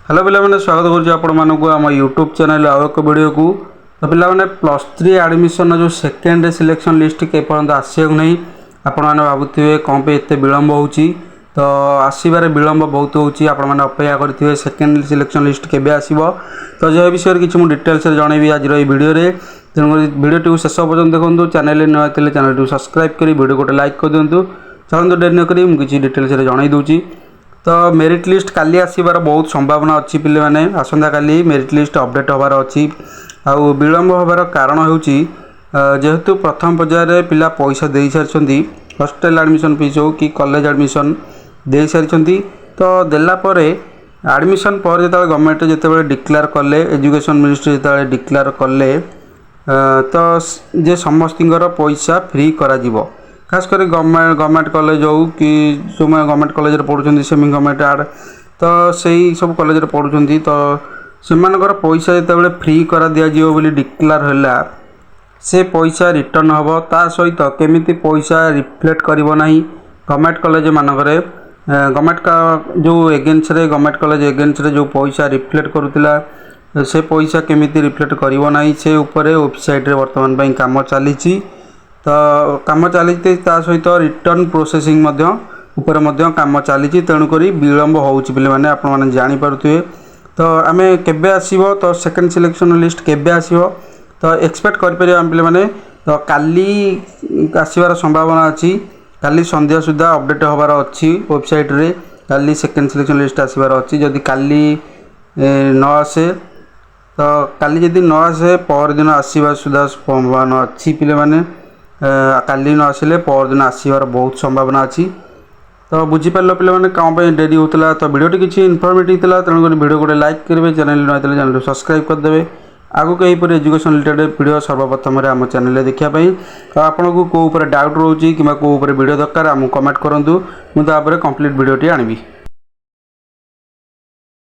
Hello पे स्वागत करूँ आम यूट्यूब चैनल आउ एक वीडियो को। तो पे +3 एडमिशन जो सेकेंड सिलेक्शन लिस्ट के पर्यंत आसू नहीं आपण मैंने भावुए कौन पे एत विलम्ब हो तो आसबार विलम्ब बहुत होने अपेक्षा करेंगे सेकेंड सिलेक्शन लिस्ट केबे आसो। तो जो विषय किसी मुझे डिटेल्स जनइबी आज वीडियो तेणुक वीडियो को शेष पर्यटन देखो। चैनल नुआ थे चैनल को सब्सक्राइब कर वीडियो गोटे लाइक कर दिंतु। चलते डेरी नक मुझे डिटेल्स जनई दूची। तो मेरिट लिस्ट काली आसबार बहुत संभावना अच्छी पे मैंने आसंता काली मेरिट लिस्ट अपडेट होबार अच्छी। आउ विलम्ब होबार कारण होची जेहेतु प्रथम पर्यायर पिला पैसा दे सारी हॉस्टल एडमिशन फीस हो कि कॉलेज एडमिशन दे सारी। तो देलापर एडमिशन पर जो गवर्नमेंट जो डिक्लेयर कले एजुकेशन मिनिस्ट्री जो डिक्लेयर कले तो जे समस्त पैसा फ्री करा जीवो। खास कर गवर्नमेंट कॉलेज हो कि जो गवर्नमेंट कॉलेज पढ़ुं सेमी गवर्नमेंट आड तो सही सब कॉलेज पढ़ुं तो से पैसा जो फ्री करा दिज्व बोली डिक्लेयर है से पैसा रिटर्न हम ता सहित केमी पैसा रिफ्लेक्ट करना गवर्नमेंट कॉलेज मानक गवर्नमेंट का जो एगेन्स्ट गवर्नमेंट कॉलेज एगेन्स्ट जो पैसा रिफ्लेक्ट करूला से पैसा केमी रिफ्लेक्ट करना से उपर वेबसाइट बर्तमान काम चली। तो काम चली सहित रिटर्न प्रोसेसिंग उपर काम चली तेणुक विलम्ब होने आपने जापे। तो आम केबे आसो तो सेकेंड सिलेक्शन लिस्ट केबे आसो तो एक्सपेक्ट करें मैंने तो काली आसबार संभावना अच्छी। काली संध्या सुधा अपडेट होबार अच्छी वेबसाइट रे काली सेकेंड सिलेक्शन लिस्ट आसबार अच्छी। जदि काली न आसे तो काली जदि न आसे पर दिन आसवा सुधा संभावना अच्छी पे मैंने काली न आसिले पर दिन आसबार बहुत संभावना अच्छी। तो बुझीपार पे मैंने कौन डेरी होता। तो वीडियो किसी इनफॉर्मेटिव था तेणुक वीडियो गोटे लाइक करेंगे चैनल नुआ थे चैनल सब्सक्राइब करदे। आगक यहीपर एजुकेशन रिलेटेड वीडियो सर्वप्रथम आम चैनल देखापी। तो आपन को कौ डाउट रोचे कि कौ वीडियो दरकार आमको कमेंट करूँ मुझे कंप्लीट वीडियो आनबी।